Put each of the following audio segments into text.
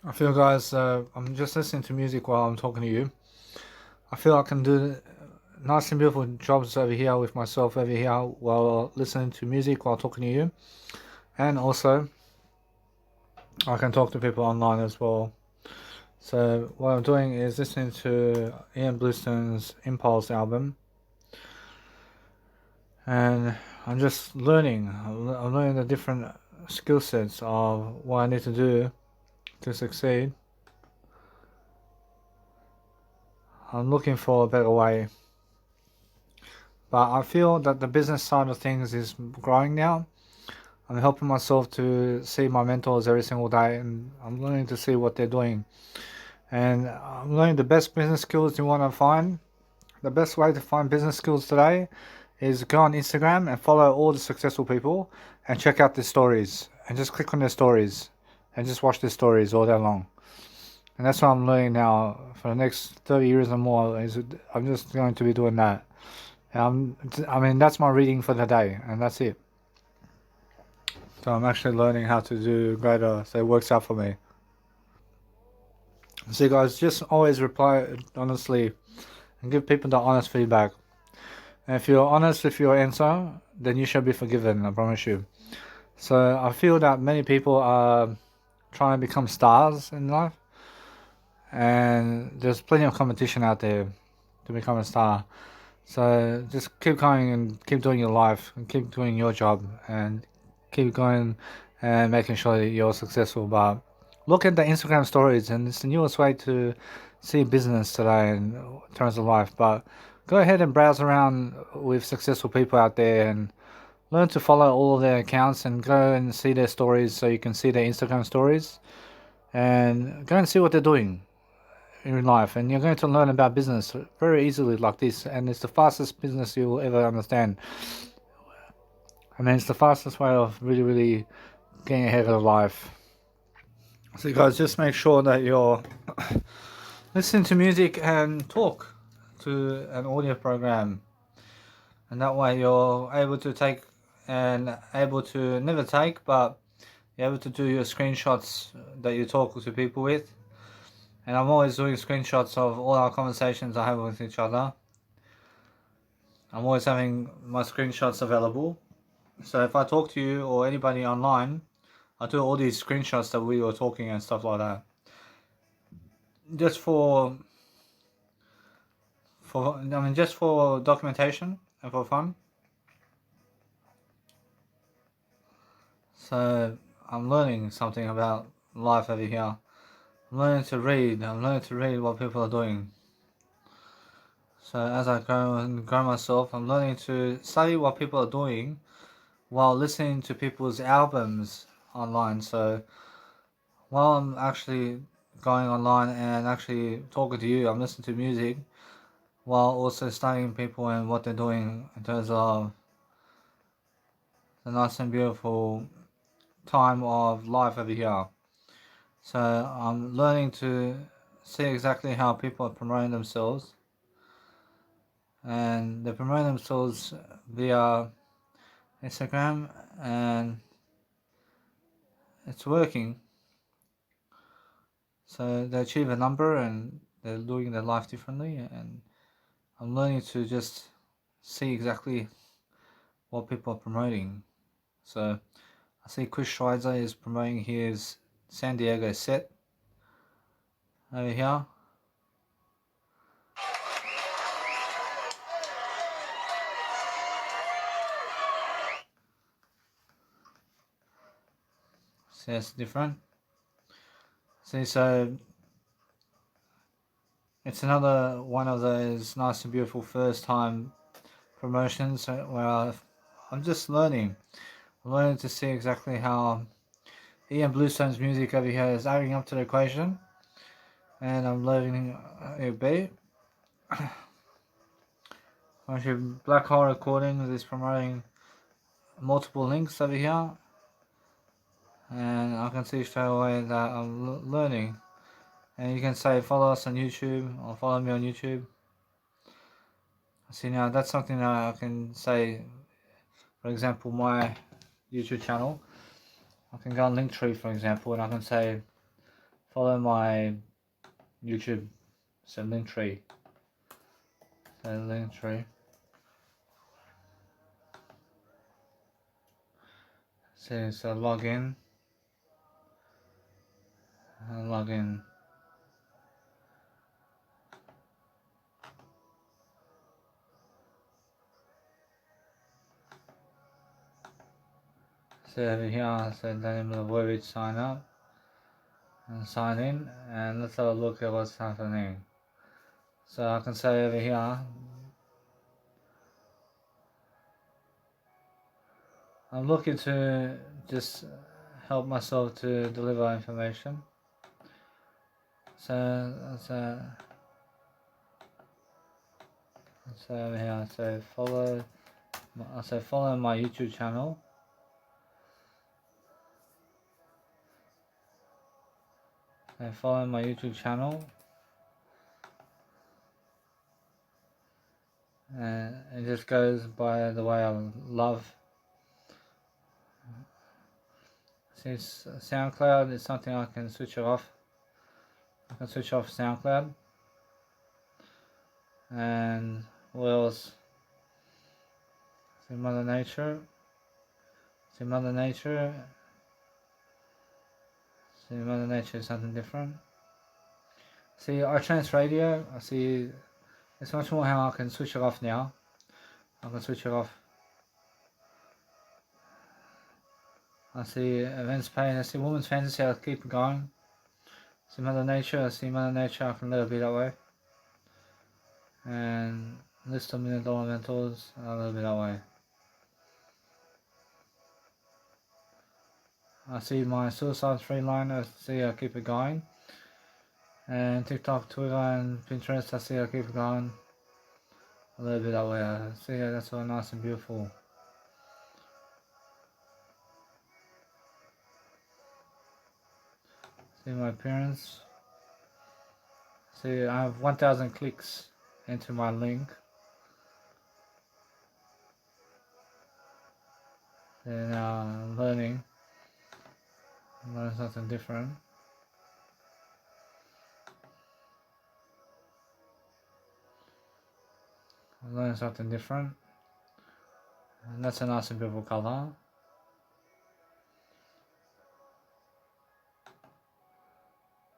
I feel, guys, I'm just listening to music while I'm talking to you. I feel I can do nice and beautiful jobs over here with myself over here while listening to music while talking to you. And also, I can talk to people online as well. So, what I'm doing is listening to Ian Bluestone's Impulse album. And I'm just learning. I'm learning the different skill sets of what I need to do to succeed. I'm looking for a better way. But I feel that the business side of things is growing now. I'm helping myself to see my mentors every single day, and I'm learning to see what they're doing. And I'm learning the best business skills you want to find. The best way to find business skills today is go on Instagram and follow all the successful people and check out their stories and just click on their stories and just watch their stories all day long. And that's what I'm learning now for the next 30 years or more. I'm just going to be doing that. I mean, that's my reading for the day, and that's it. So I'm actually learning how to do greater, so it works out for me. So, guys, just always reply honestly and give people the honest feedback. And if you're honest with your answer, then you shall be forgiven, I promise you. So, I feel that many people are trying to become stars in life, and there's plenty of competition out there to become a star. So just keep going and keep doing your life and keep doing your job and keep going and making sure that you're successful. But look at the Instagram stories, and it's the newest way to see business today in terms of life. But go ahead and browse around with successful people out there and learn to follow all of their accounts and go and see their stories so you can see their Instagram stories and go and see what they're doing in life, and you're going to learn about business very easily like this, and it's the fastest business you will ever understand. I mean, it's the fastest way of really getting ahead of life. So you guys just make sure that you're listening to music and talk to an audio program, and that way you're able to take and able to never take, but you're able to do your screenshots that you talk to people with. And I'm always doing screenshots of all our conversations I have with each other. I'm always having my screenshots available. So if I talk to you or anybody online, I do all these screenshots that we were talking and stuff like that. Just just for documentation and for fun. So I'm learning something about life over here. I'm learning to read. I'm learning to read what people are doing. So as I grow and grow myself, I'm learning to study what people are doing while listening to people's albums online. So while I'm actually going online and actually talking to you, I'm listening to music while also studying people and what they're doing in terms of the nice and beautiful time of life over here. So I'm learning to see exactly how people are promoting themselves, and they promote themselves via Instagram, and it's working. So they achieve a number and they're doing their life differently, and I'm learning to just see exactly what people are promoting. So I see Chris Schweizer is promoting his San Diego set over here. See, that's different. See, so it's another one of those nice and beautiful first time promotions where I'm just learning. I'm learning to see exactly how Ian Bluestone's music over here is adding up to the equation, and I'm learning a bit. Actually, Black Hole Recordings is promoting multiple links over here, and I can see straight away that I'm learning. And you can say follow us on YouTube or follow me on YouTube. See, now that's something that I can say. For example, my YouTube channel, I can go on Linktree, for example, and I can say follow my YouTube, so Linktree. So log in. So over here, so then the word sign up and sign in, and let's have a look at what's happening. So I can say over here, I'm looking to just help myself to deliver information. So over here, so follow my YouTube channel. And follow my YouTube channel, and it just goes by the way I love. Since SoundCloud is something I can switch off. I can switch off SoundCloud. And what else? See Mother Nature. See Mother Nature is something different. See iTrance Radio. I see it's much more how I can switch it off now. I can switch it off. I see Events Page. I see Woman's Fantasy. I'll keep it going. See Mother Nature. I see Mother Nature. I can let it be that way. And List of $1 Million Mentors. I'll let it be that way. I see my Suicide Free line. I see I'll keep it going. And TikTok, Twitter, and Pinterest. I see I'll keep it going. A little bit that way. I see that's all nice and beautiful. See my appearance. See I have 1,000 clicks into my link. And now I'm learning something different. I'm learning something different. And that's a nice and beautiful color.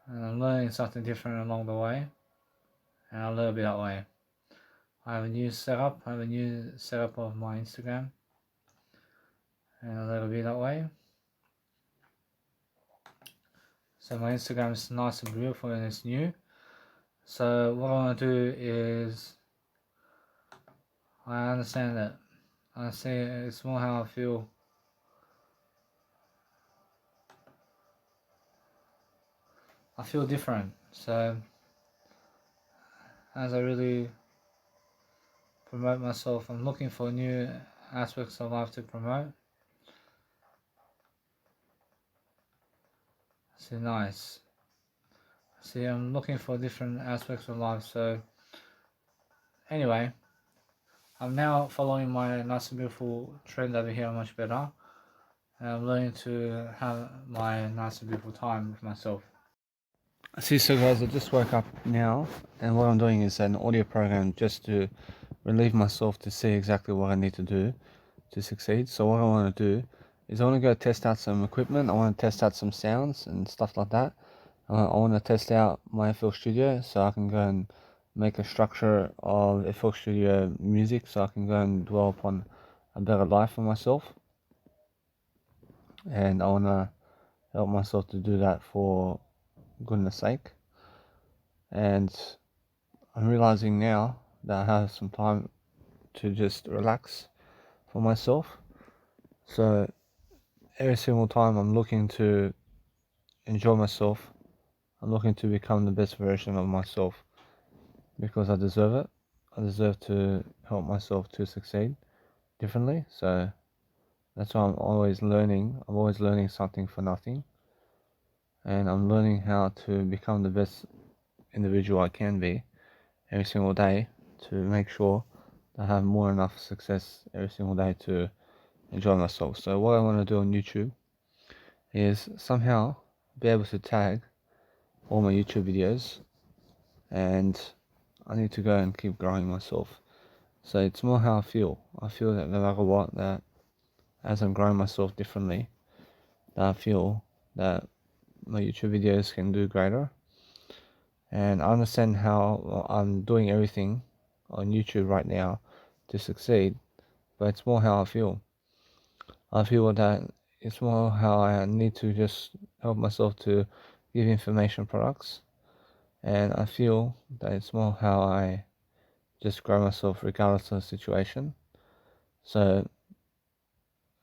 And I'm learning something different along the way. And I'll let it be that way. I have a new setup. of my Instagram. And I'll let it be that way. So my Instagram is nice and beautiful and it's new. So what I want to do is, I understand that. I see it's more how I feel. I feel different. So as I really promote myself, I'm looking for new aspects of life to promote. See, nice. See, I'm looking for different aspects of life. So anyway, I'm now following my nice and beautiful trend over here much better. And I'm learning to have my nice and beautiful time with myself. See, so guys, I just woke up now, and what I'm doing is an audio program just to relieve myself to see exactly what I need to do to succeed. So what I want to do is I want to go test out some equipment. I want to test out some sounds and stuff like that. I want to test out my FL Studio so I can go and make a structure of FL Studio music so I can go and dwell upon a better life for myself. And I want to help myself to do that for goodness sake. And I'm realizing now that I have some time to just relax for myself. So every single time I'm looking to enjoy myself, I'm looking to become the best version of myself because I deserve it. I deserve to help myself to succeed differently. So that's why I'm always learning. I'm always learning something for nothing. And I'm learning how to become the best individual I can be every single day to make sure that I have more than enough success every single day to enjoy myself. So what I want to do on YouTube is somehow be able to tag all my YouTube videos, and I need to go and keep growing myself. So it's more how I feel. I feel that no matter what, that as I'm growing myself differently, that I feel that my YouTube videos can do greater. And I understand how I'm doing everything on YouTube right now to succeed, but it's more how I feel. I feel that it's more how I need to just help myself to give information products, and I feel that it's more how I just grow myself regardless of the situation. So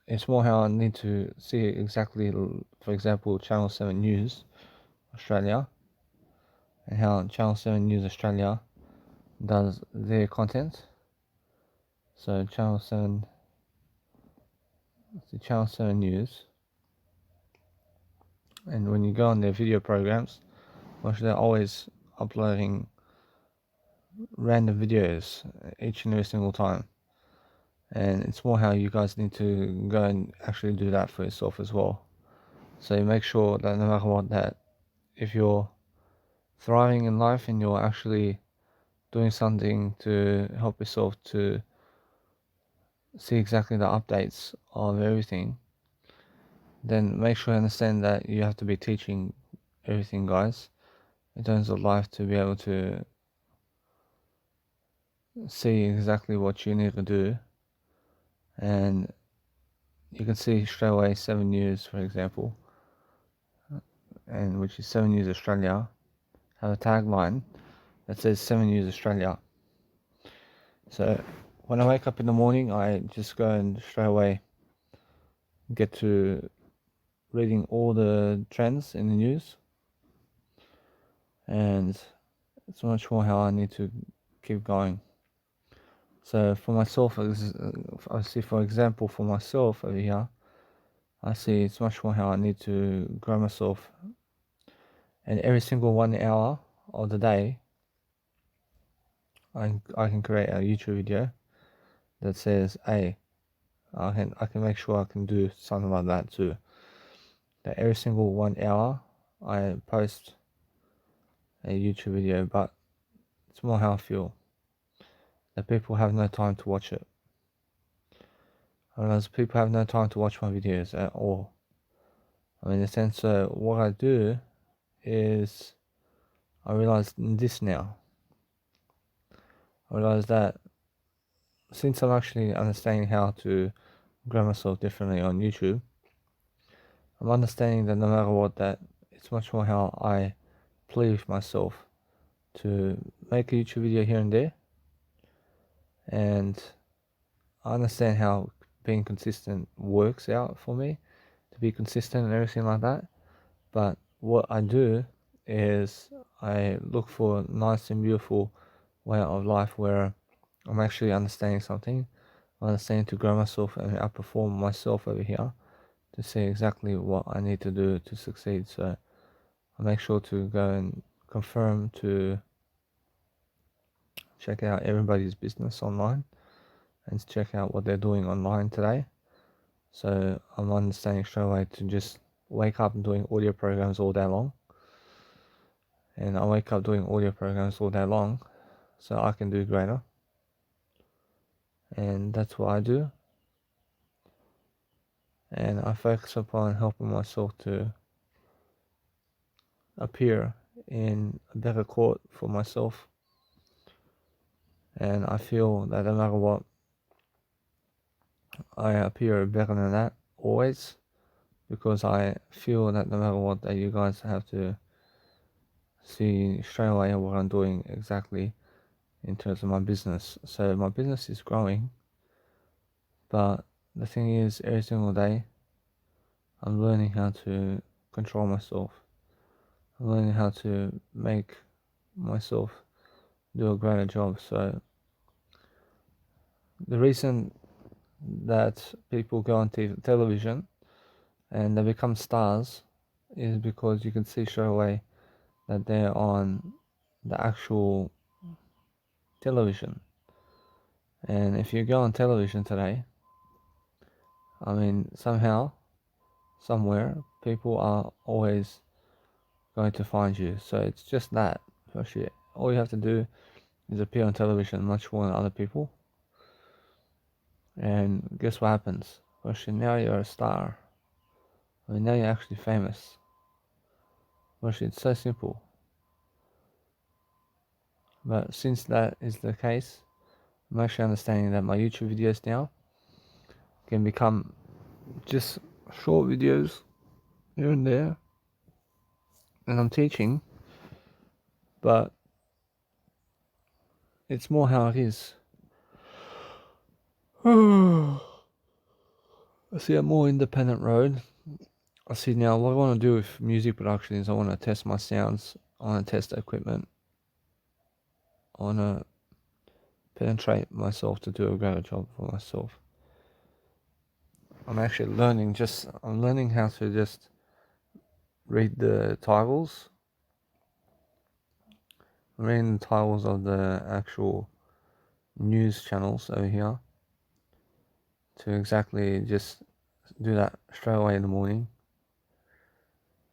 it's more how I need to see exactly, for example, Channel 7 News Australia, and how Channel 7 News Australia does their content. So Channel 7 News, and when you go on their video programs, which they're always uploading random videos each and every single time. And it's more how you guys need to go and actually do that for yourself as well. So you make sure that no matter what, that if you're thriving in life and you're actually doing something to help yourself to see exactly the updates of everything, then make sure you understand that you have to be teaching everything, guys, in terms of life, to be able to see exactly what you need to do. And you can see straight away 7 News, for example, and which is 7 News Australia, have a tagline that says 7 News Australia. So when I wake up in the morning, I just go and straight away get to reading all the trends in the news, and it's much more how I need to keep going. So for myself, I see, for example, for myself over here, I see it's much more how I need to grow myself, and every single 1 hour of the day, I can create a YouTube video that says, hey, I can make sure I can do something like that too. That every single 1 hour I post a YouTube video, but it's more how I feel. That people have no time to watch it. I realize people have no time to watch my videos at all. I mean, in the sense, what I do is I realize this now. I realize that since I'm actually understanding how to grow myself differently on YouTube, I'm understanding that no matter what, that it's much more how I please myself to make a YouTube video here and there, and I understand how being consistent works out for me, to be consistent and everything like that. But what I do is I look for a nice and beautiful way of life where I'm actually understanding something. I'm understanding to grow myself and outperform myself over here, to see exactly what I need to do to succeed. So I make sure to go and confirm, to check out everybody's business online and to check out what they're doing online today. So I'm understanding straight away to just wake up doing audio programs all day long. And I wake up doing audio programs all day long so I can do greater. And that's what I do. And I focus upon helping myself to appear in a better court for myself. And I feel that no matter what, I appear better than that always, because I feel that no matter what, that you guys have to see straight away what I'm doing exactly in terms of my business. So my business is growing, but the thing is, every single day I'm learning how to control myself. I'm learning how to make myself do a greater job. So the reason that people go on television and they become stars is because you can see straight away that they're on the actual television. And if you go on television today, I mean, somehow, somewhere, people are always going to find you. So it's just that. Actually, all you have to do is appear on television much more than other people. And guess what happens? Actually, now you're a star. I mean, now you're actually famous. Actually, it's so simple. But since that is the case, I'm actually understanding that my YouTube videos now can become just short videos here and there. And I'm teaching, but it's more how it is. I see a more independent road. I see now what I want to do with music production is I want to test my sounds, I want to test the equipment, I want to penetrate myself to do a greater job for myself. I'm actually learning how to just read the titles. I'm reading the titles of the actual news channels over here to exactly just do that straight away in the morning.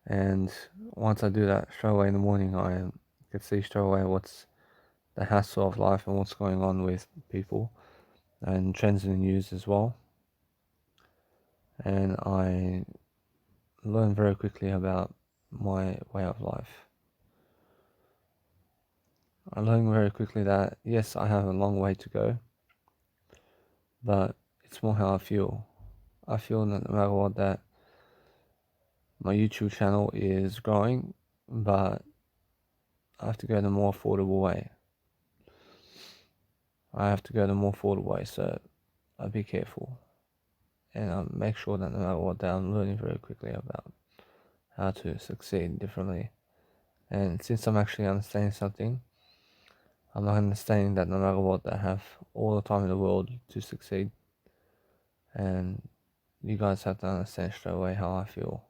And once I do that straight away in the morning, I can see straight away what's the hassle of life and what's going on with people and trends in the news as well. And I learn very quickly about my way of life. I learn very quickly that yes, I have a long way to go, but it's more how I feel. I feel that no matter what, that my YouTube channel is growing, but I have to go the more affordable way. So I'll be careful. And I'll make sure that no matter what, that I'm learning very quickly about how to succeed differently. And since I'm actually understanding something, I'm not understanding that no matter what, I have all the time in the world to succeed. And you guys have to understand straight away how I feel.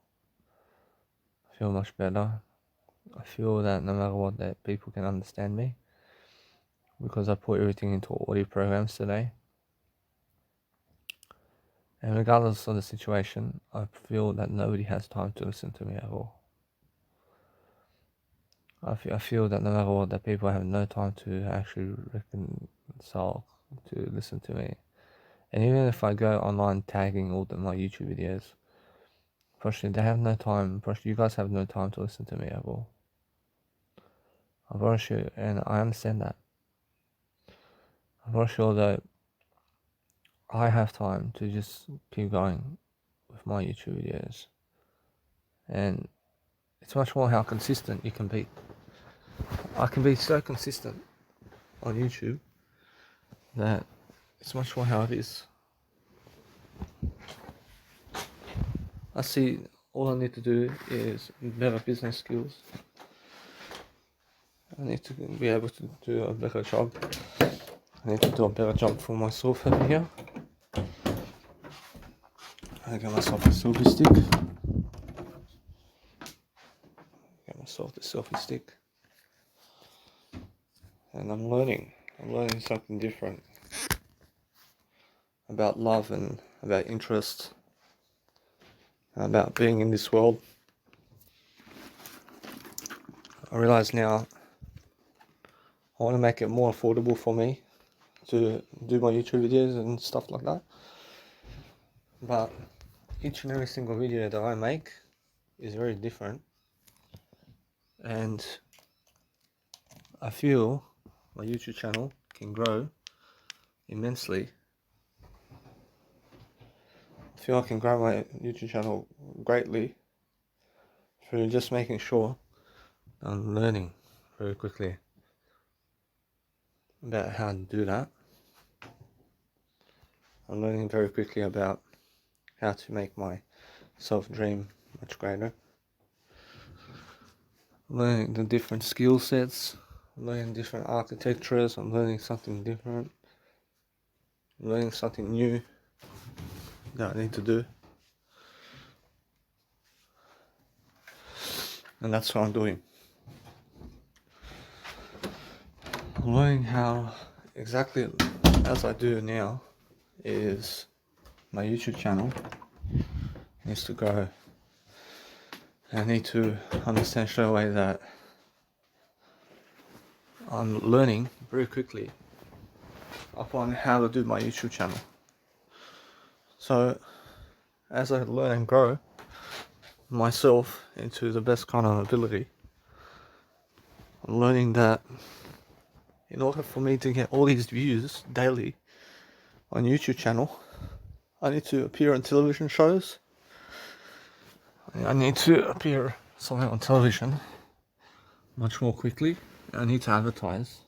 I feel much better. I feel that no matter what, that people can understand me, because I put everything into audio programs today. And regardless of the situation, I feel that nobody has time to listen to me at all. I feel that no matter what, that people have no time to actually reconcile to listen to me. And even if I go online tagging all my YouTube videos, probably they have no time. Probably you guys have no time to listen to me at all. I'm very sure, and I understand that. I'm very sure that I have time to just keep going with my YouTube videos, and it's much more how consistent you can be. I can be so consistent on YouTube that it's much more how it is. I see all I need to do is better business skills. I need to be able to do a better job. I need to do a better job for myself over here. I get myself a selfie stick. Get myself the selfie stick. And I'm learning something different about love and about interest, about being in this world. I realize now I want to make it more affordable for me to do my YouTube videos and stuff like that. But each and every single video that I make is very different, and I feel my YouTube channel can grow immensely. I feel I can grow my YouTube channel greatly through just making sure I'm learning very quickly about how to do that. I'm learning very quickly about how to make my self-dream much greater. Learning the different skill sets, learning different architectures, I'm learning something different, learning something new that I need to do. And that's what I'm doing. I'm learning how exactly as I do now is my YouTube channel needs to grow I need to understand straight away that I'm learning very quickly upon how to do my YouTube channel. So as I learn and grow myself into the best kind of ability, I'm learning that in order for me to get all these views daily on YouTube channel, I need to appear on television shows. I need to appear somewhere on television much more quickly. I need to advertise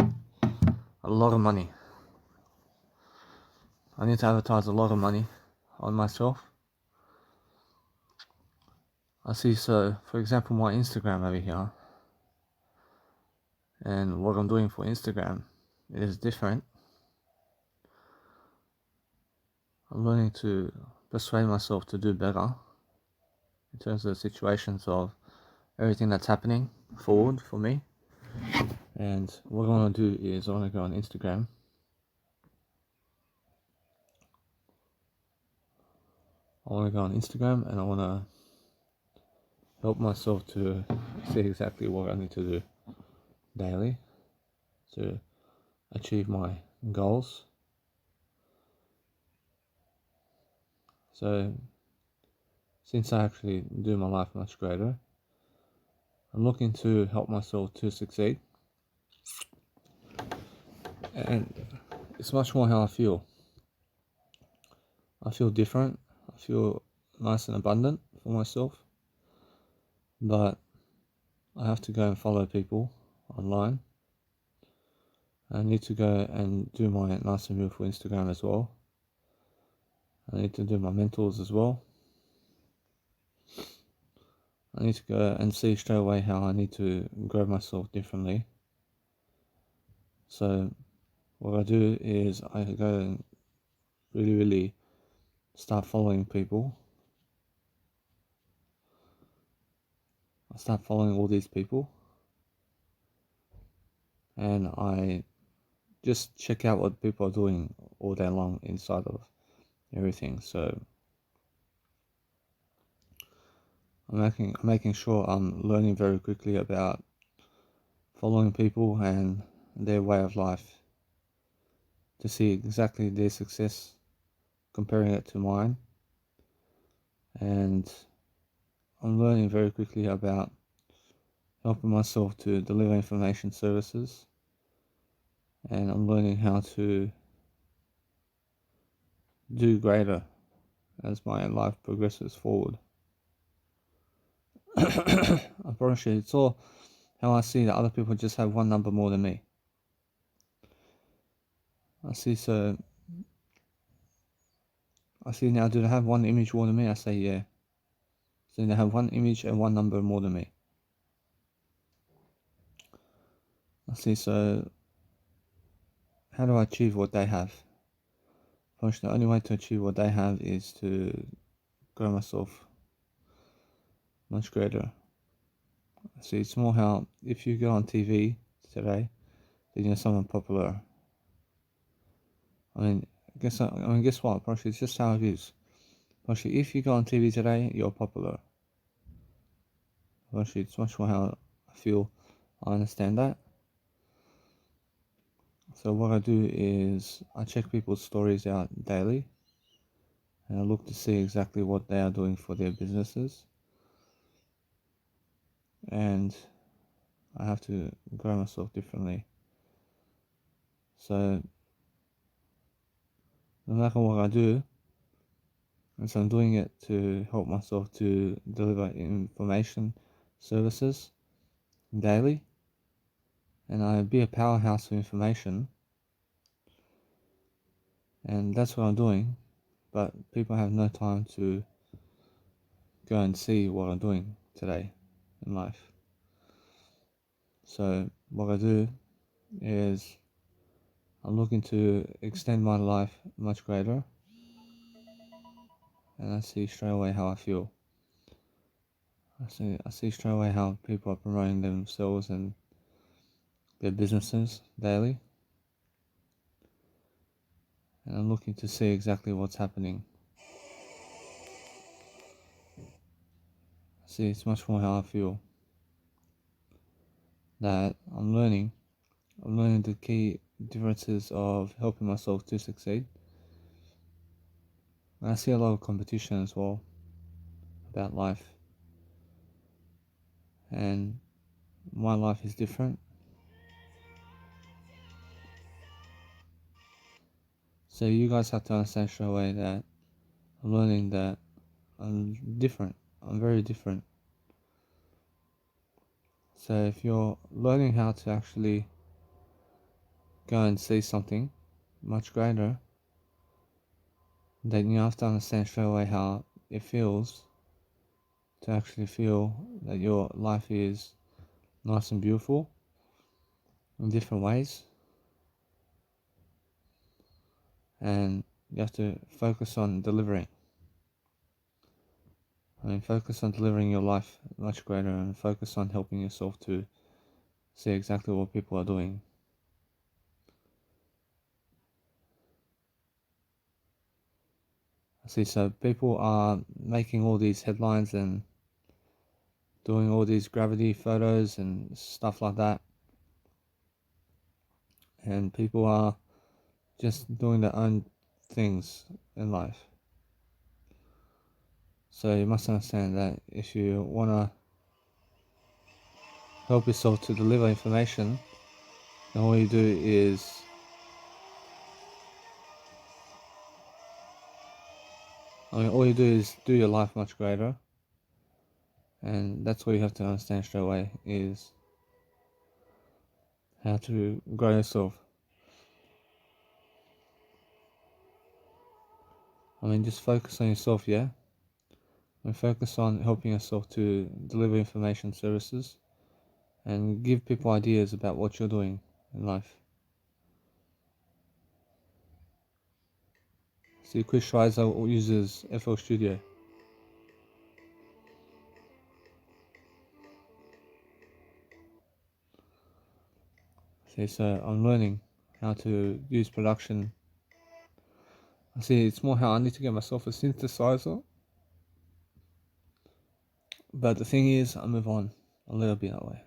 a lot of money. I need to advertise a lot of money on myself. I see, so for example, my Instagram over here, and what I'm doing for Instagram is different. I'm learning to persuade myself to do better in terms of situations of everything that's happening forward for me. And what I want to do is I want to go on Instagram. And I want to help myself to see exactly what I need to do daily to achieve my goals. So since I actually do my life much greater, I'm looking to help myself to succeed. And it's much more how I feel. I feel different. I feel nice and abundant for myself. But I have to go and follow people online. I need to go and do my nice and beautiful Instagram as well. I need to do my mentals as well. I need to go and see straight away how I need to grow myself differently. So what I do is I go and really start following people. I start following all these people, and I just check out what people are doing all day long inside of everything. So I'm making sure I'm learning very quickly about following people and their way of life to see exactly their success, comparing it to mine. And I'm learning very quickly about helping myself to deliver information services, and I'm learning how to do greater as my life progresses forward. I promise you, it's all how I see that other people just have one number more than me. I see now, do they have one image more than me? I say yeah. So they have one image and one number more than me. I see, so how do I achieve what they have? The only way to achieve what they have is to grow myself much greater. See, it's more how if you go on TV today, then you're someone popular. Guess what? Probably it's just how it is. Probably if you go on TV today, you're popular. Probably it's much more how I feel. I understand that. So what I do is I check people's stories out daily, and I look to see exactly what they are doing for their businesses, and I have to grow myself differently. So no matter what I do, and so I'm doing it to help myself to deliver information services daily, and I be a powerhouse of information, and that's what I'm doing. But people have no time to go and see what I'm doing today in life. So what I do is I'm looking to extend my life much greater, and I see straight away how I feel. I see straight away how people are promoting themselves and their businesses daily, and I'm looking to see exactly what's happening. See, it's much more how I feel that I'm learning. I'm learning the key differences of helping myself to succeed. And I see a lot of competition as well about life. And my life is different. So you guys have to understand straight away that I'm learning that I'm different. I'm very different. So if you're learning how to actually go and see something much greater, then you have to understand straight away how it feels to actually feel that your life is nice and beautiful in different ways. And you have to focus on delivering. Focus on delivering your life much greater and focus on helping yourself to see exactly what people are doing. See, so people are making all these headlines and doing all these gravity photos and stuff like that. And people are just doing their own things in life. So you must understand that if you want to help yourself to deliver information, then all you do is do your life much greater. And that's what you have to understand straight away is how to grow yourself. Just focus on yourself, yeah? And focus on helping yourself to deliver information services and give people ideas about what you're doing in life. See, Chris Schweizer uses FL Studio. See, so I'm learning how to use production. See, it's more how I need to get myself a synthesizer. But the thing is, I move on a little bit that way.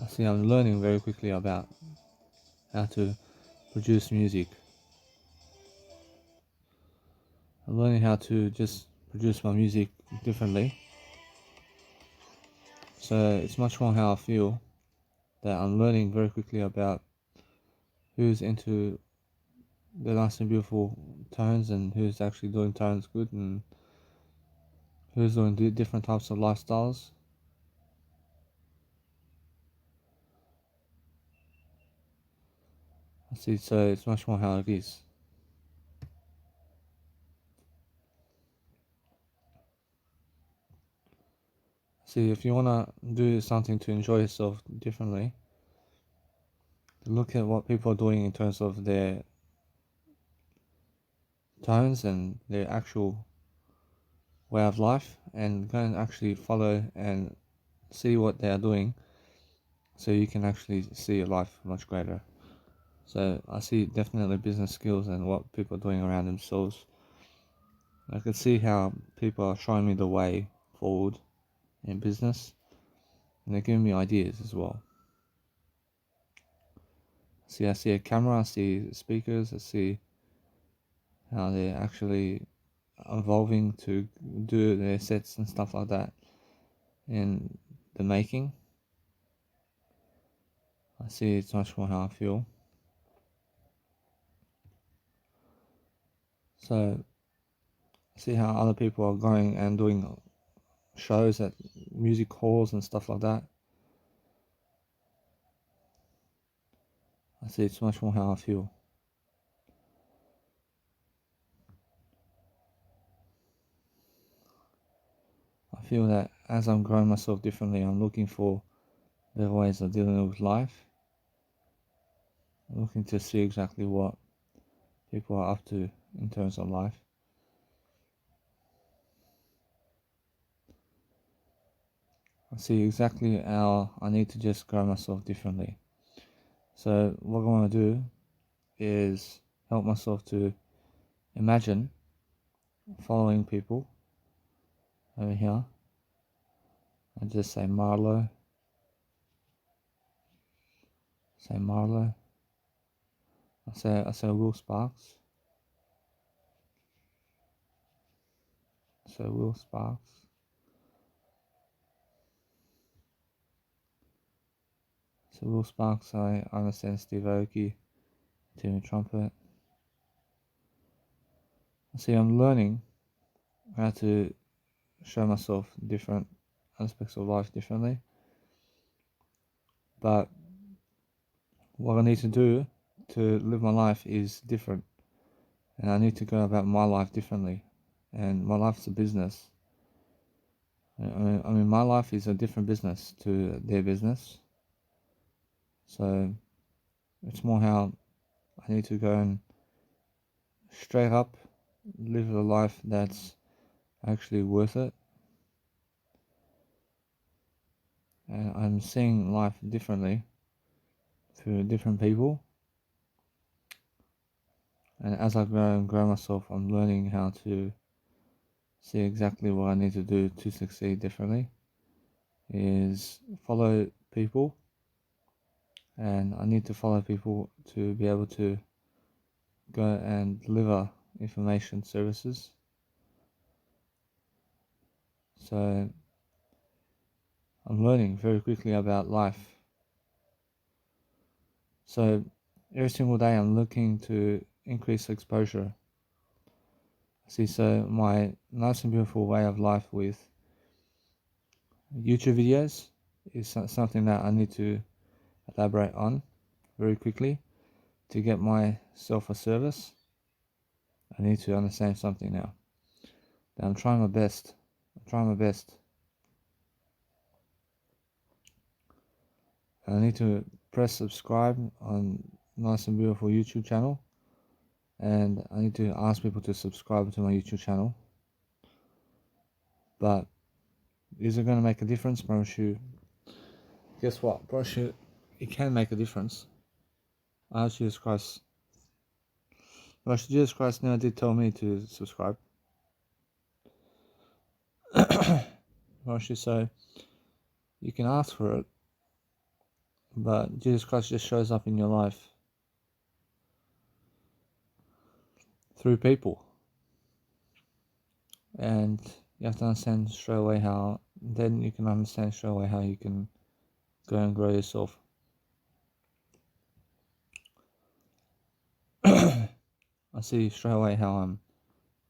I see I'm learning very quickly about how to produce music. I'm learning how to just produce my music differently. So it's much more how I feel that I'm learning very quickly about who's into the nice and beautiful tones and who's actually doing tones good and who's doing different types of lifestyles. I see, so it's much more how it is. See, if you want to do something to enjoy yourself differently, look at what people are doing in terms of their tones and their actual way of life and go and actually follow and see what they are doing so you can actually see your life much greater. So I see definitely business skills and what people are doing around themselves. I can see how people are showing me the way forward in business and they're giving me ideas as well. See, I see a camera, I see speakers, I see how they're actually evolving to do their sets and stuff like that in the making. I see it's much more how I feel. So I see how other people are going and doing shows at music halls and stuff like that. I see it's much more how I feel. I feel that as I'm growing myself differently, I'm looking for better ways of dealing with life. I'm looking to see exactly what people are up to in terms of life. I see exactly how I need to just grow myself differently. So what I want to do is help myself to imagine following people over here. I just say Marlo. Say Marlo. I say Will Sparks. So Will Sparks. So Will Sparks, I understand Steve Aoki, Timmy Trumpet. See, I'm learning how to show myself different aspects of life differently. But what I need to do to live my life is different. And I need to go about my life differently. And my life's a business. I mean, my life is a different business to their business. So it's more how I need to go and straight up live a life that's actually worth it. And I'm seeing life differently through different people. And as I grow and grow myself, I'm learning how to see exactly what I need to do to succeed differently. Is follow people, and I need to follow people to be able to go and deliver information services. So I'm learning very quickly about life. So every single day I'm looking to increase exposure. See, so my nice and beautiful way of life with YouTube videos is something that I need to elaborate on very quickly to get myself a service. I need to understand something now. I'm trying my best. I need to press subscribe on nice and beautiful YouTube channel, and I need to ask people to subscribe to my YouTube channel. But is it going to make a difference? Promise you. Guess what? Promise you, it can make a difference. I ask Jesus Christ. Well, Jesus Christ never did tell me to subscribe. Promise you, so you can ask for it, but Jesus Christ just shows up in your life through people. And you have to understand straight away how, then you can understand straight away how you can go and grow yourself. I see straight away how I'm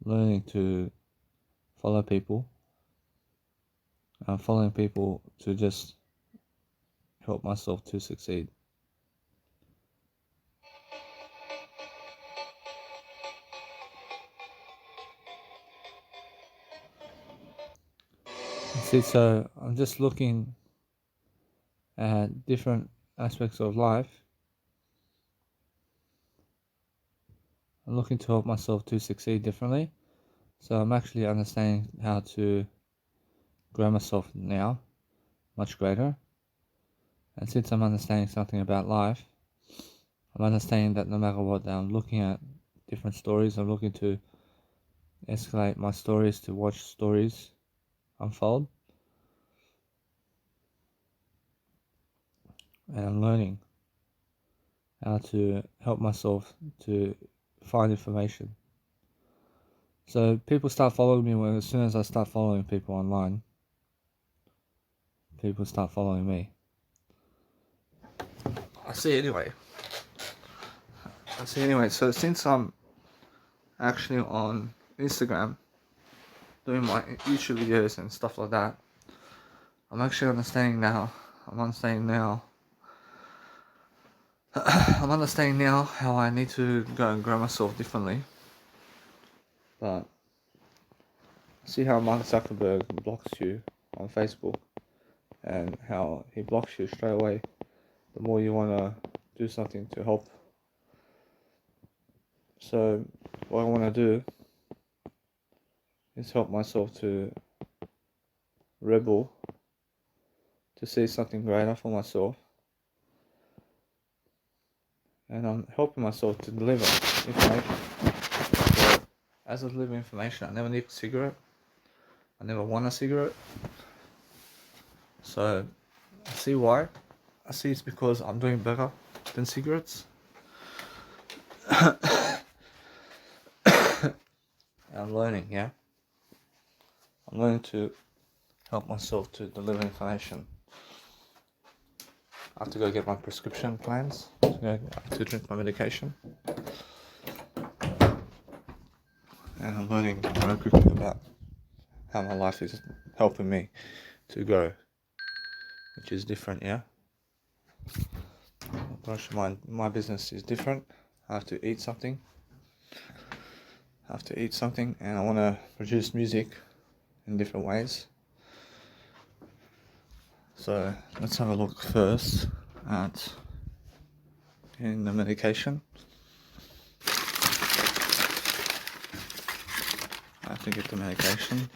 learning to follow people. I'm following people to just help myself to succeed. See, so I'm just looking at different aspects of life. I'm looking to help myself to succeed differently. So I'm actually understanding how to grow myself now, much greater. And since I'm understanding something about life, I'm understanding that no matter what, I'm looking at different stories. I'm looking to escalate my stories to watch stories unfold. And I'm learning how to help myself to find information. So people start following me as soon as I start following people online. People start following me. I see anyway. So since I'm actually on Instagram doing my YouTube videos and stuff like that, I'm actually understanding now. I'm understanding now how I need to go and grow myself differently. But see how Mark Zuckerberg blocks you on Facebook, and how he blocks you straight away the more you want to do something to help. So what I want to do is help myself to rebel, to see something greater for myself, and I'm helping myself to deliver information. So, as I deliver information, I never need a cigarette. I never want a cigarette. So, I see why. I see it's because I'm doing better than cigarettes. I'm learning, yeah. I'm learning to help myself to deliver information. I have to go get my prescription plans to drink my medication. And I'm learning very quickly about how my life is helping me to grow, which is different, yeah. My business is different. I have to eat something. And I want to produce music in different ways. So let's have a look first at in the medication. I have to get the medication.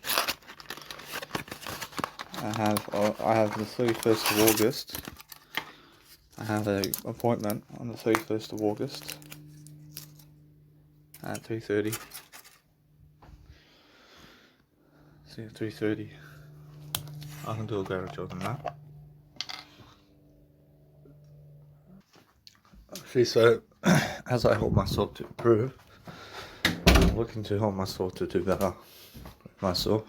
I have the 31st of August. I have an appointment on the 31st of August at 3:30. See, at 3:30. I can do a better job than that. See, so as I help myself to improve, I'm looking to help myself to do better with myself.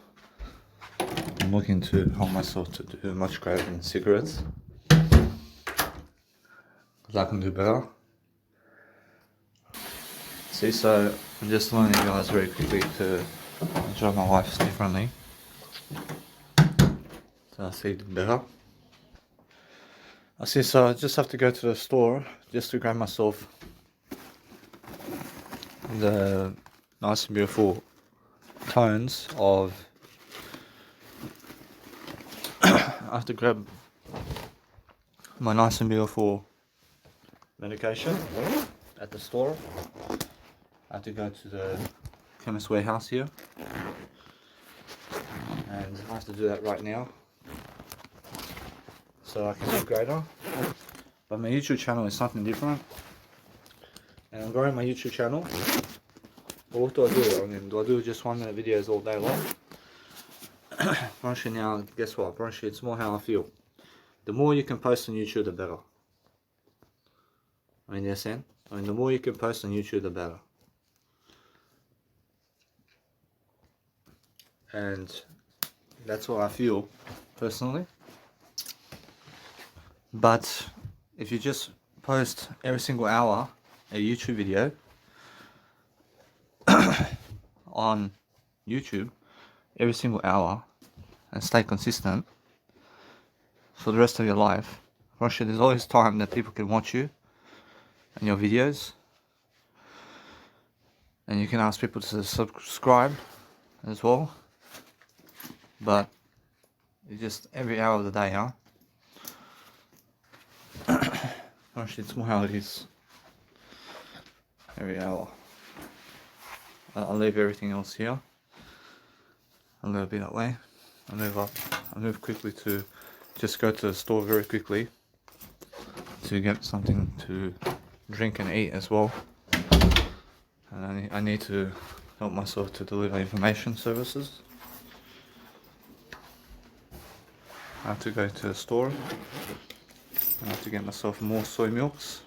I'm looking to help myself to do much greater than cigarettes, because I can do better. See, so I'm just learning, guys, very quickly to enjoy my life differently. So I see better. I see, so I just have to go to the store just to grab myself the nice and beautiful tones of I have to grab my nice and beautiful medication at the store. I have to go to the Chemist Warehouse here, and I have to do that right now so I can do greater. But my YouTube channel is something different, and I'm growing my YouTube channel. But what do I do? I mean, do I do just 1 minute videos all day long? Apparently now, guess what? Apparently it's more how I feel. The more you can post on YouTube, the better. I mean, yes, and I mean, the more you can post on YouTube, the better. And that's what I feel personally. But if you just post every single hour a YouTube video on YouTube every single hour and stay consistent for the rest of your life, Russia, there's always time that people can watch you and your videos, and you can ask people to subscribe as well. But it's just every hour of the day, huh? Actually, it's more how it is. Every hour. I'll leave everything else here. I'll go a bit that way. I'll move up. I'll move quickly to just go to the store very quickly to get something to drink and eat as well. And I need to help myself to deliver information services. I have to go to the store. I have to get myself more soy milks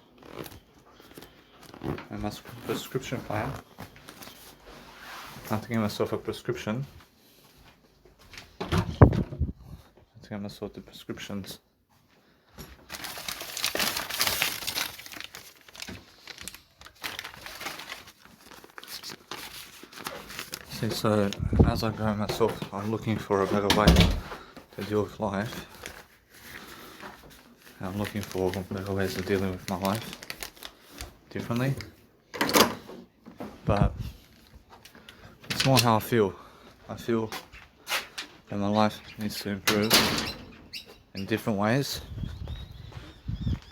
and my prescription plan. I have to get myself a prescription. I have to get myself the prescriptions. See, so as I grow myself, I'm looking for a better way to deal with life. I'm looking for better ways of dealing with my life differently. But it's more how I feel. I feel that my life needs to improve in different ways.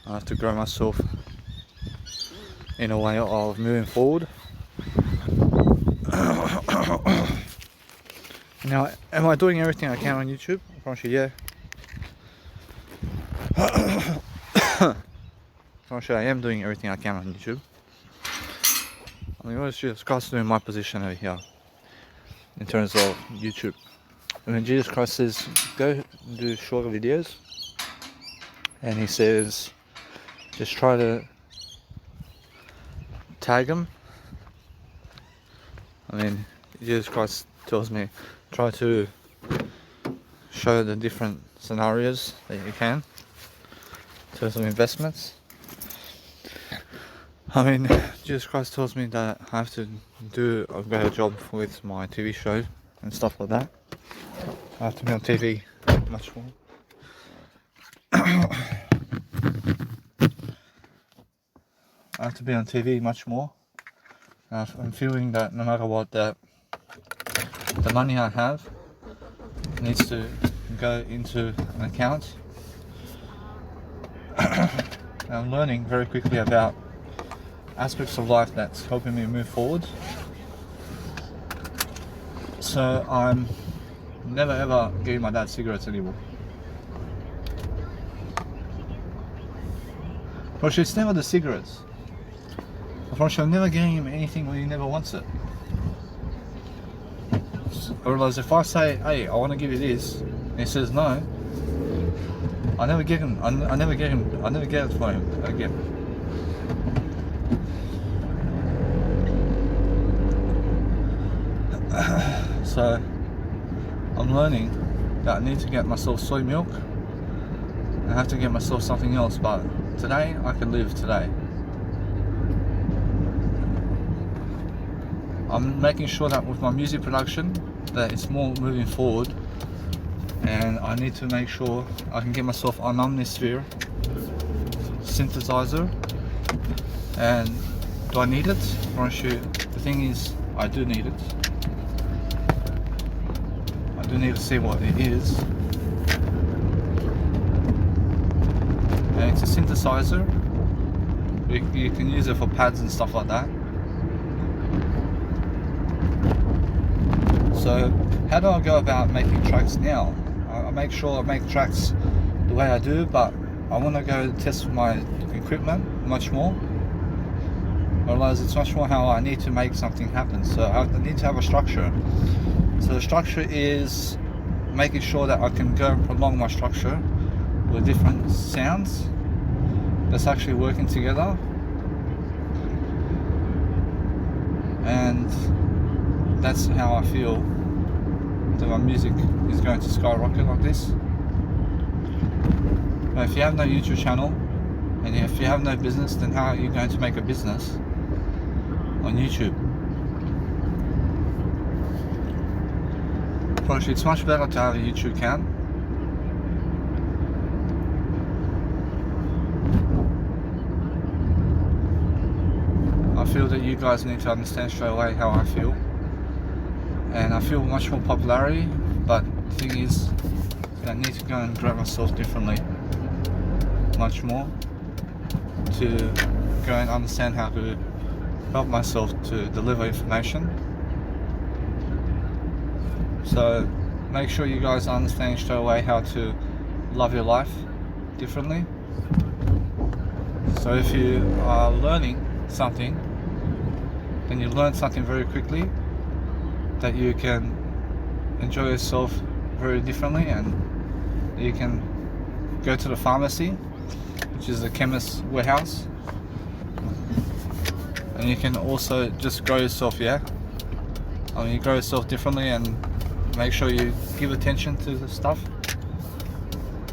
I have to grow myself in a way of moving forward. Now, am I doing everything I can on YouTube? Probably, yeah. Actually, I am doing everything I can on YouTube. I mean, what's Jesus Christ doing my position over here in terms of YouTube? I mean, Jesus Christ says, go do shorter videos. And he says, just try to tag them. I mean, Jesus Christ tells me, try to show the different scenarios that you can in terms of investments. I mean, Jesus Christ tells me that I have to do a better job with my TV show and stuff like that. I have to be on TV much more. I have to be on TV much more. I'm feeling that no matter what, that the money I have needs to go into an account. I'm learning very quickly about aspects of life that's helping me move forward. So I'm never ever giving my dad cigarettes anymore. But it's never the cigarettes. I'm never giving him anything when he never wants it. I realize if I say, hey, I want to give you this, and he says no, I never get him. I never get it for him again. So I'm learning that I need to get myself soy milk. I have to get myself something else, but today I can live today. I'm making sure that with my music production that it's more moving forward, and I need to make sure I can get myself an Omnisphere synthesizer. And do I need it? The thing is, I do need it. I do need to see what it is. And it's a synthesizer. You can use it for pads and stuff like that. So how do I go about making tracks now? I make sure I make tracks the way I do, but I want to go test my equipment much more. I realize it's much more how I need to make something happen. So I need to have a structure. So the structure is making sure that I can go and prolong my structure with different sounds that's actually working together. And that's how I feel that my music is going to skyrocket like this. But if you have no YouTube channel and if you have no business, then how are you going to make a business on YouTube? Probably it's much better to have a YouTube account. I feel that you guys need to understand straight away how I feel. And I feel much more popularity, but the thing is that I need to go and grow myself differently, much more, to go and understand how to help myself to deliver information. So make sure you guys understand straight away how to love your life differently. So if you are learning something, then you learn something very quickly, that you can enjoy yourself very differently, and you can go to the pharmacy, which is a chemist's warehouse, and you can also just grow yourself, you grow yourself differently, and make sure you give attention to the stuff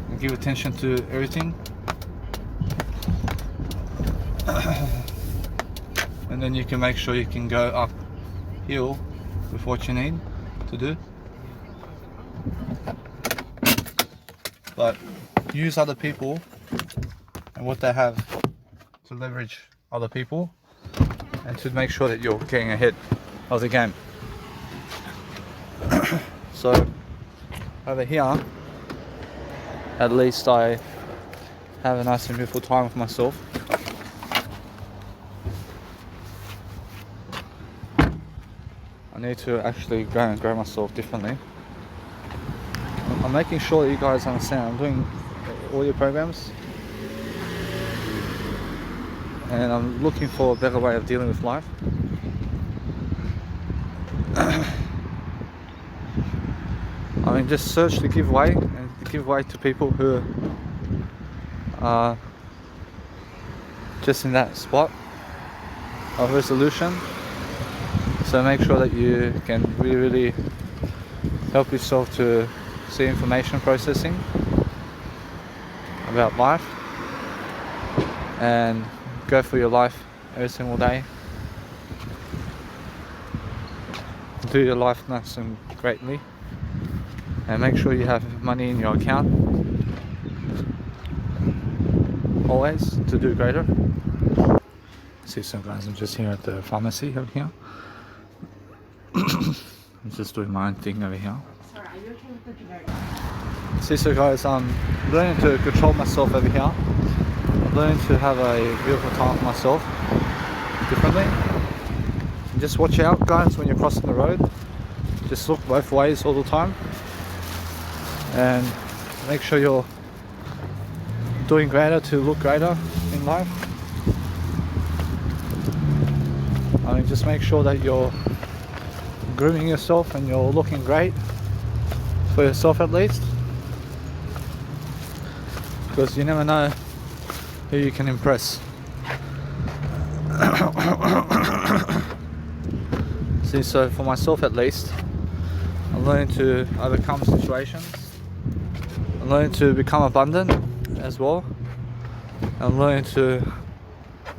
and give attention to everything. And then you can make sure you can go uphill with what you need to do. But use other people and what they have to leverage other people, and to make sure that you're getting ahead of the game. So over here, at least I have a nice and beautiful time with myself. I need to actually go and grow myself differently. I'm making sure that you guys understand. I'm doing audio programs. and I'm looking for a better way of dealing with life. I mean, just search to give way and to give way to people who are just in that spot of resolution. So make sure that you can really help yourself to see information processing about life and go for your life every single day. Do your life nice and greatly, and make sure you have money in your account always to do greater. See, so guys, I'm just here at the pharmacy over here. I'm just doing my own thing over here. Sorry, are you okay with the generic? See, so guys, I'm learning to control myself over here. I'm learning to have a beautiful time for myself differently. And just watch out, guys, when you're crossing the road. Just look both ways all the time, and make sure you're doing greater to look greater in life. I mean, just make sure that you're grooming yourself and you're looking great for yourself, at least, because you never know who you can impress. See, so for myself at least, I'm learning to overcome situations. I'm learning to become abundant as well. I'm learning to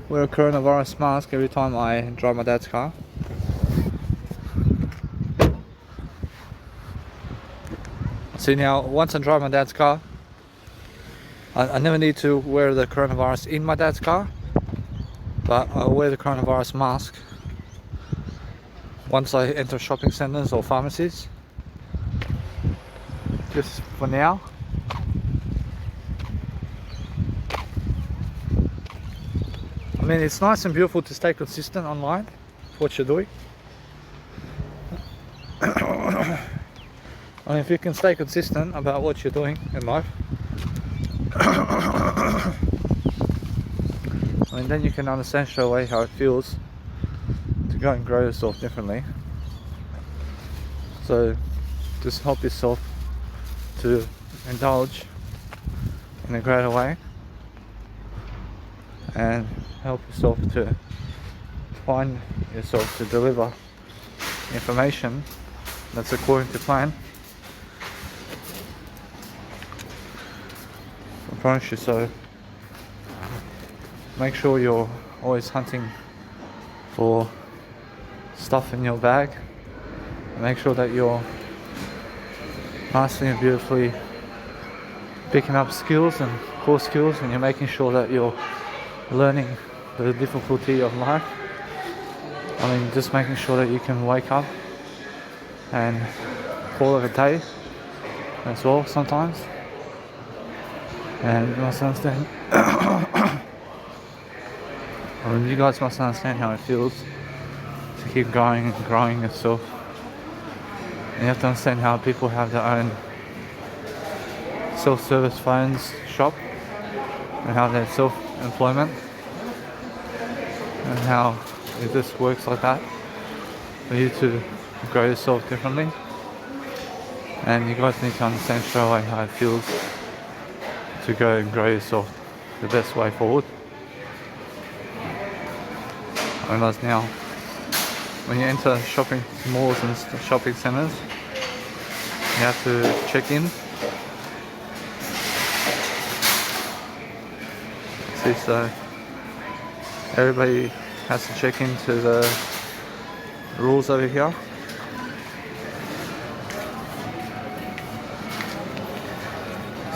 wear a coronavirus mask every time I drive my dad's car. See, now once I drive my dad's car, I never need to wear the coronavirus in my dad's car, but I'll wear the coronavirus mask once I enter shopping centers or pharmacies. Just for now. I mean, it's nice and beautiful to stay consistent online with what you're doing. I mean, if you can stay consistent about what you're doing in life, I mean, then you can understand straight away how it feels to go and grow yourself differently. So just help yourself to indulge in a greater way, and help yourself to find yourself to deliver information that's according to plan. I promise you. So make sure you're always hunting for stuff in your bag. Make sure that you're nicely and beautifully picking up skills and core skills, and you're making sure that you're learning the difficulty of life. I mean, just making sure that you can wake up and call it a day as well sometimes. And you must understand I mean, you guys must understand how it feels to keep going and growing yourself. And you have to understand how people have their own self-service phones shop, and how they're self-employment, and how it just works like that for you to grow yourself differently. And you guys need to understand straight away how it feels to go and grow yourself the best way forward. I realize now, when you enter shopping malls and shopping centers, you have to check in. See, so everybody has to check into the rules over here.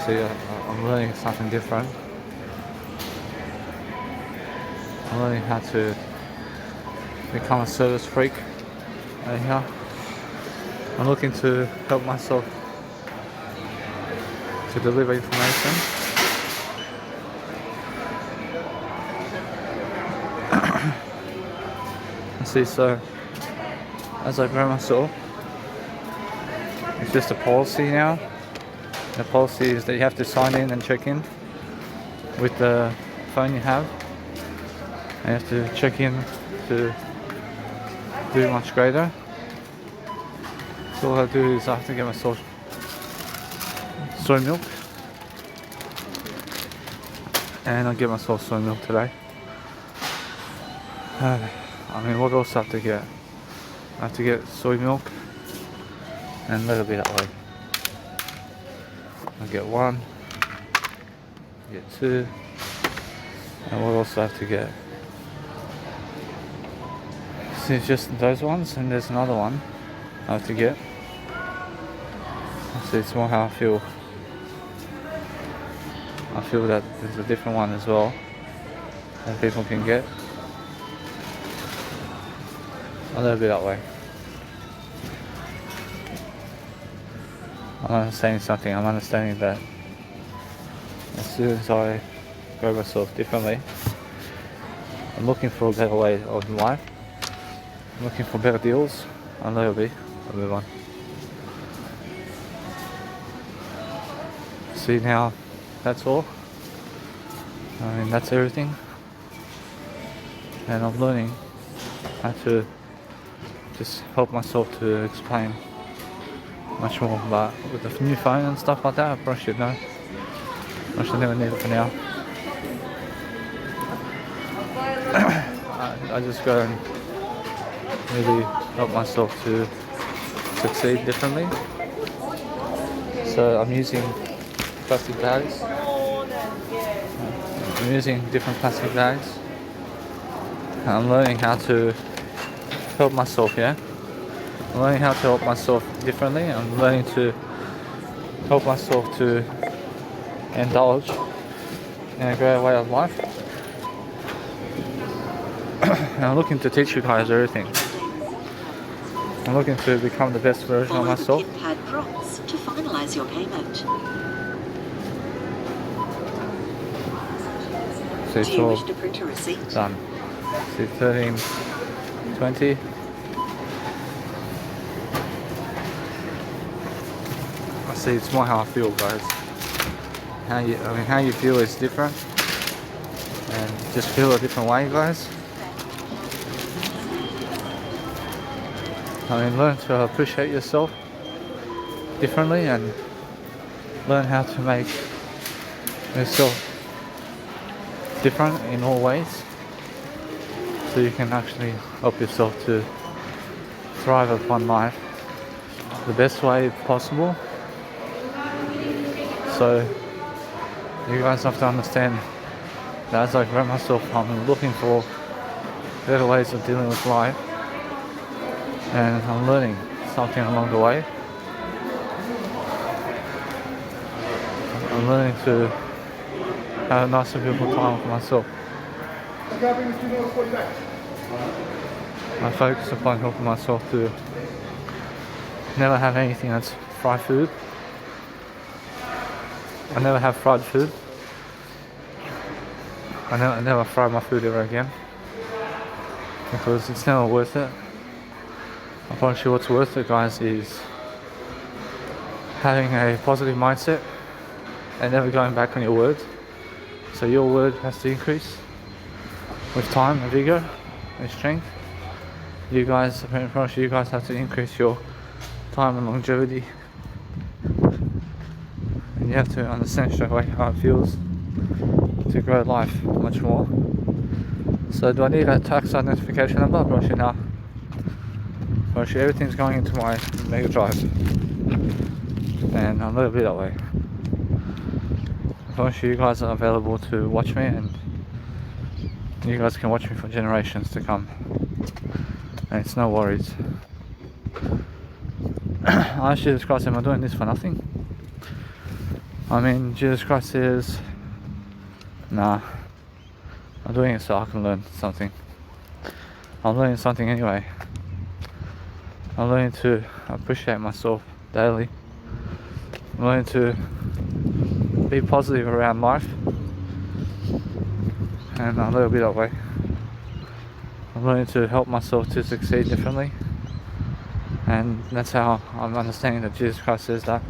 See, I'm learning something different. I'm learning how to become a service freak over here. I'm looking to help myself to deliver information. See, so as I grow myself, it's just a policy now. The policy is that you have to sign in and check in with the phone you have. I have to check in to do much greater. So all I do is I have to get myself soy milk, and I'll get myself soy milk today. I mean, what else I have to get? I have to get soy milk and let it be that way. I'll get one, get two, and what else do I have to get? So it's just those ones, and there's another one I have to get. So it's more how I feel. I feel that there's a different one as well that people can get. I'll let it be that way. I'm understanding something. I'm understanding that as soon as I grow myself differently, I'm looking for a better way of life. I'm looking for better deals. I'll let it be. I'll move on. See, now that's all. I mean, that's everything. And I'm learning how to just help myself to explain much more, but with the new phone and stuff like that, I probably should know. I should never need it for now. I just go and really help myself to succeed differently. So I'm using plastic bags. I'm using different plastic bags. I'm learning how to help myself, yeah? I'm learning how to help myself differently. I'm learning to help myself to indulge in a great way of life. And I'm looking to teach you guys everything. I'm looking to become the best version of myself. PIN pad drops to finalize your payment. So Do you wish to print a receipt? done. See, 13, 20. I see, it's more how I feel, guys. How you feel is different, and just feel a different way, guys. I mean, learn to appreciate yourself differently and learn how to make yourself different in all ways, so you can actually help yourself to thrive upon life the best way possible. So you guys have to understand that as I grow myself, I'm looking for better ways of dealing with life, and I'm learning something along the way. I'm learning to have a nice and beautiful time for myself. I focus upon helping myself to never have anything that's fried food. I never have fried food. I never fry my food ever again, because it's never worth it. I promise you what's worth it, guys, is having a positive mindset and never going back on your word. So your word has to increase with time and vigor and strength. You guys, I promise you guys have to increase your time and longevity. And you have to understand straight away how it feels to grow life much more. So do I need a tax identification number? I promise you now. I promise you everything's going into my Mega Drive. And I'm a little bit that way. I promise you guys are available to watch me, and you guys can watch me for generations to come. And it's no worries. I asked Jesus Christ, am I doing this for nothing? I mean, Jesus Christ says, nah, I'm doing it so I can learn something. I'm learning something anyway. I'm learning to appreciate myself daily. I'm learning to be positive around life, and I'm a little bit that way. I'm learning to help myself to succeed differently, and that's how I'm understanding that Jesus Christ says that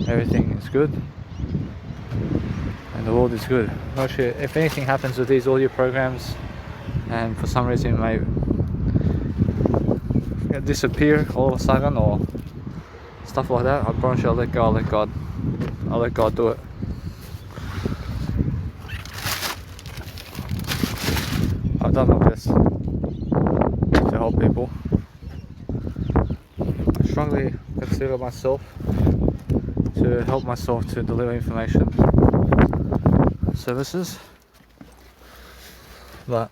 everything is good and the world is good. Actually, if anything happens with these audio programs, and for some reason it may disappear all of a sudden or stuff like that, I promise you I'll let go, I'll let God do it. I've done my best to help people. I strongly consider myself to help myself to deliver information, services, but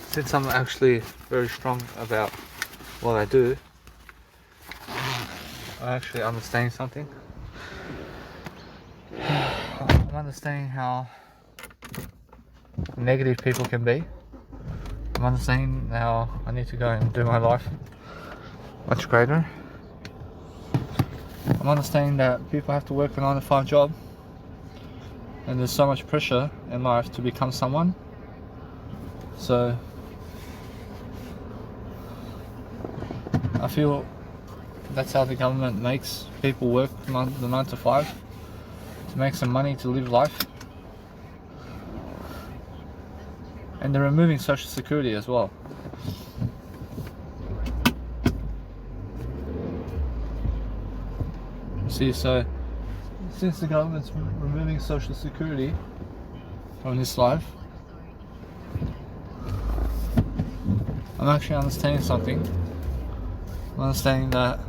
since I'm actually very strong about what I do, I'm actually understanding something. I'm understanding how negative people can be. I'm understanding how I need to go and do my life much greater. I'm understanding that people have to work a 9-to-5 job, and there's so much pressure in life to become someone. So I feel that's how the government makes people work the 9-to-5 to make some money to live life. And they're removing Social Security as well. See, so since the government's removing Social Security from this life, I'm actually understanding something. I'm understanding that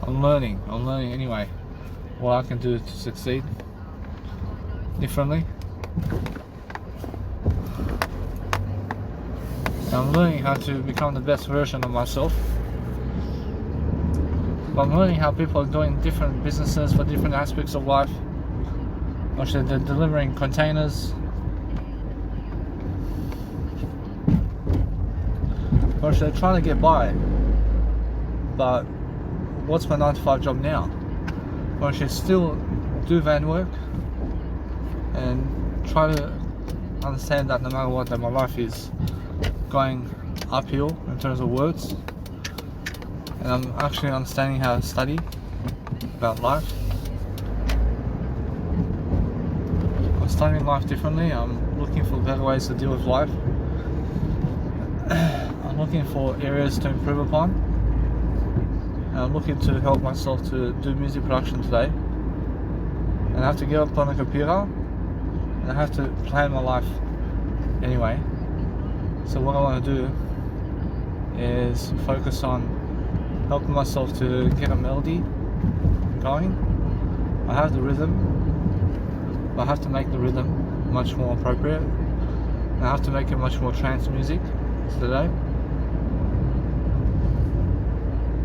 I'm learning anyway what I can do to succeed differently. And I'm learning how to become the best version of myself. But I'm learning how people are doing different businesses for different aspects of life. Actually, they're delivering containers. Or they're trying to get by. But what's my 9-to-5 job now? Or I should still do van work and try to understand that no matter what, that my life is going uphill in terms of words, and I'm actually understanding how to study about life. I'm studying life differently. I'm looking for better ways to deal with life. I'm looking for areas to improve upon, and I'm looking to help myself to do music production today. And I have to get up on a computer and I have to plan my life anyway. So what I want to do is focus on helping myself to get a melody going. I have the rhythm, but I have to make the rhythm much more appropriate. And I have to make it much more trance music today.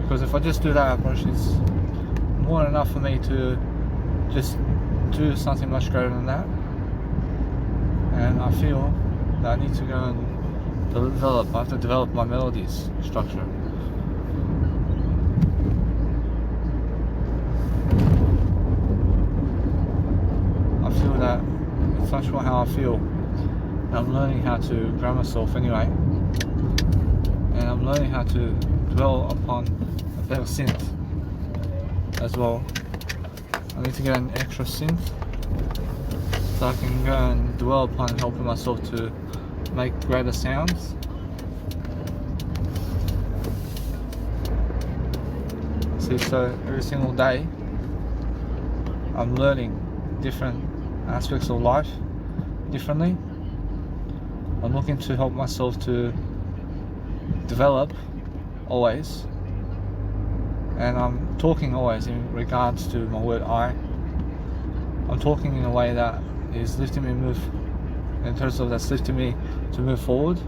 Because if I just do that approach, it's more than enough for me to just do something much greater than that. And I feel that I need to go and I have to develop my melodies structure. I feel that it's much more how I feel. And I'm learning how to grow myself anyway. And I'm learning how to dwell upon a better synth as well. I need to get an extra synth so I can go and dwell upon helping myself to make greater sounds. See, so every single day I'm learning different aspects of life differently. I'm looking to help myself to develop always, and I'm talking always in regards to my word I. I'm talking in a way that is lifting me move, in terms of that's lifting me to move forward,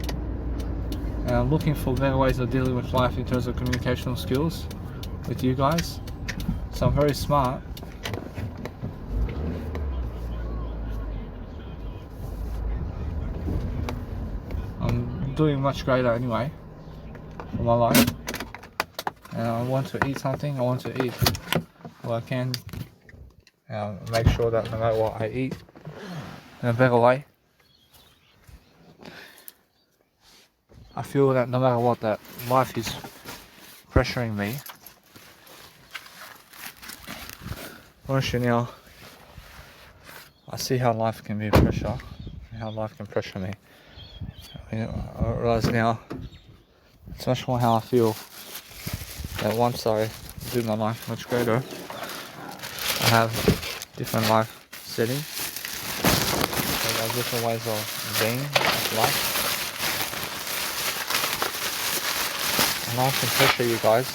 and I'm looking for better ways of dealing with life in terms of communicational skills with you guys. So I'm very smart. I'm doing much greater anyway for my life, and I want to eat something. I want to eat what I can, make sure that no matter what I eat in a better way. I feel that no matter what, that life is pressuring me. Honestly now, I see how life can be pressure, how life can pressure me. I realise now it's much more how I feel that once I do my life much greater, I have different life settings. So there are different ways of being of life. And life can pressure you guys.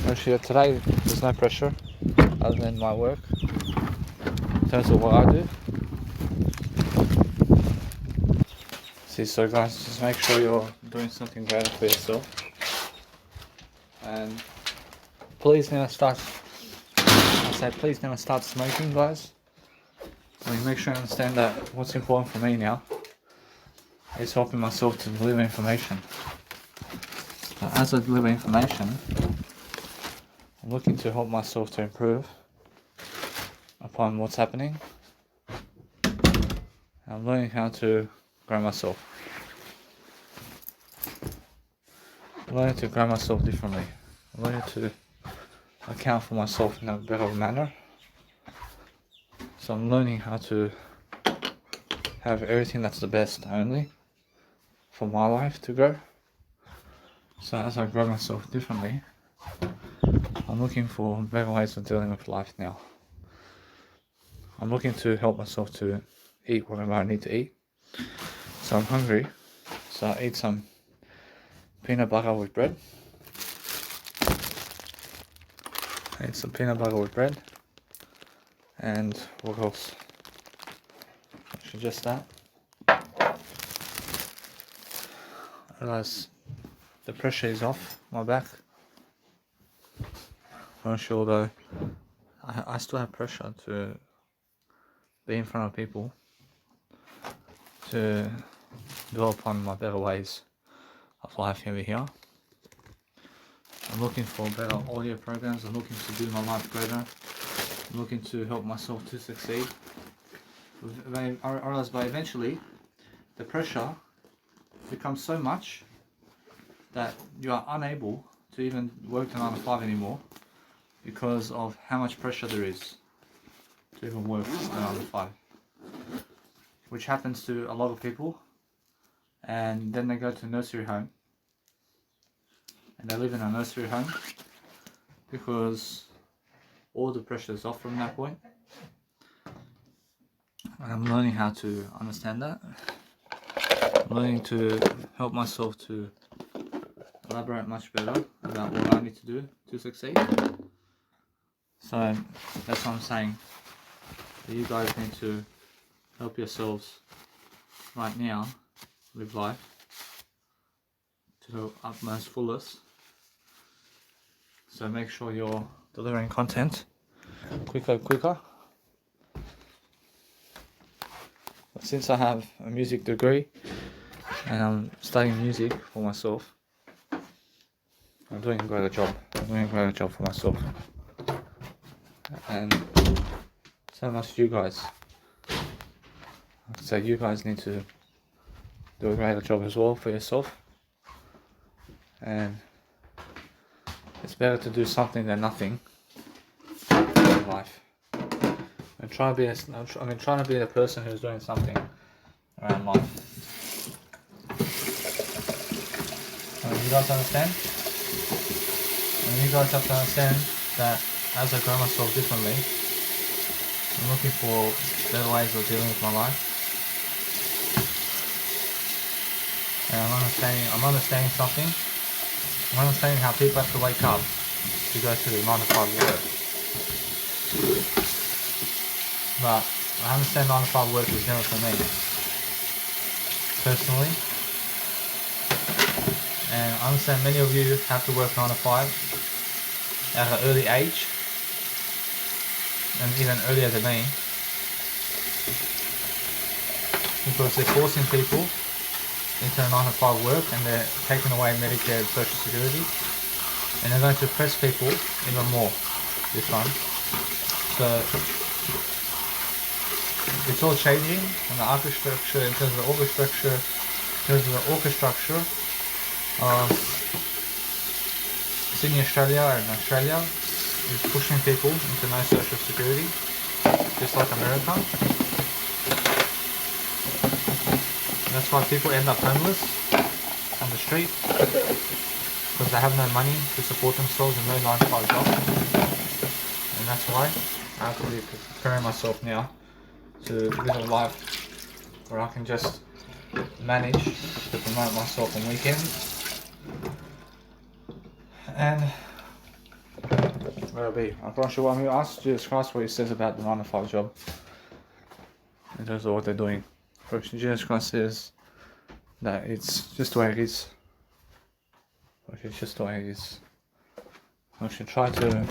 Actually, today there's no pressure other than my work in terms of what I do. See, so guys, just make sure you're doing something better for yourself. And please never start, please never start smoking, guys. I mean, make sure you understand that what's important for me now is helping myself to deliver information. As I deliver information, I'm looking to help myself to improve upon what's happening. I'm learning how to grow myself. I'm learning to grow myself differently. I'm learning to account for myself in a better manner. So I'm learning how to have everything that's the best only for my life to grow. So as I grow myself differently, I'm looking for better ways of dealing with life now. I'm looking to help myself to eat whatever I need to eat. So I'm hungry, so I eat some peanut butter with bread. I eat some peanut butter with bread. And what else? Actually just that. I realise the pressure is off my back. I'm not sure though. I still have pressure to be in front of people, to develop on my better ways of life over here. I'm looking for better audio programs. I'm looking to do my life better. I'm looking to help myself to succeed. I realize by eventually the pressure becomes so much that you are unable to even work the 9 to 5 anymore because of how much pressure there is to even work the 9 to 5, which happens to a lot of people. And then they go to a nursery home and they live in a nursery home because all the pressure is off from that point. And I'm learning how to understand that. I'm learning to help myself to elaborate much better about what I need to do to succeed. So that's what I'm saying. You guys need to help yourselves right now live life to the utmost fullest. So make sure you're delivering content quicker. But since I have a music degree and I'm studying music for myself, I'm doing a great job. I'm doing a great job for myself. And so much you guys. So you guys need to do a greater job as well for yourself. And it's better to do something than nothing in life. I'm trying to be the person who's doing something around life. You guys understand? And you guys have to understand that as I grow myself differently, I'm looking for better ways of dealing with my life. And I'm understanding something. I'm understanding how people have to wake up to go to the 9 to 5 work. But I understand 9 to 5 work is never for me, personally. And I understand many of you have to work 9 to 5 at an early age, and even earlier than me, because they're forcing people into a 9 to 5 work and they're taking away Medicare and Social Security, and they're going to oppress people even more this time. So it's all changing, and the architecture, in terms of the org structure of Sydney, Australia and Australia is pushing people into no Social Security, just like America. that's why people end up homeless on the street, because they have no money to support themselves and no 9-to-5 job. And that's why I have to be preparing myself now to live a life where I can just manage to promote myself on weekends. And where'll be? I'm pretty sure when we ask Jesus Christ what he says about the 9-to-5 job in terms of what they're doing. First, Jesus Christ says that it's just the way it is. It's just the way it is. You should try to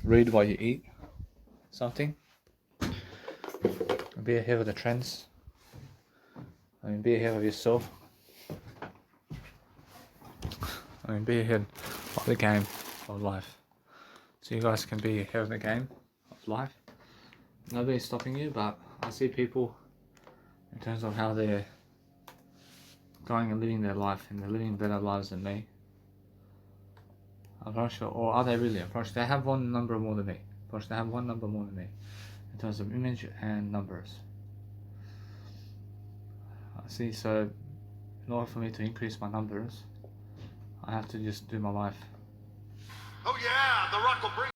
read while you eat something. Be ahead of the trends. Be ahead of yourself. Be ahead of the game of life. So you guys can be ahead of the game of life. Nobody's stopping you, but I see people in terms of how they're going and living their life, and they're living better lives than me. I'm not sure, or are they really? I'm not sure they have one number more than me. They have one number more than me in terms of image and numbers. I see, so in order for me to increase my numbers, I have to just do my life. Oh yeah, The Rock will bring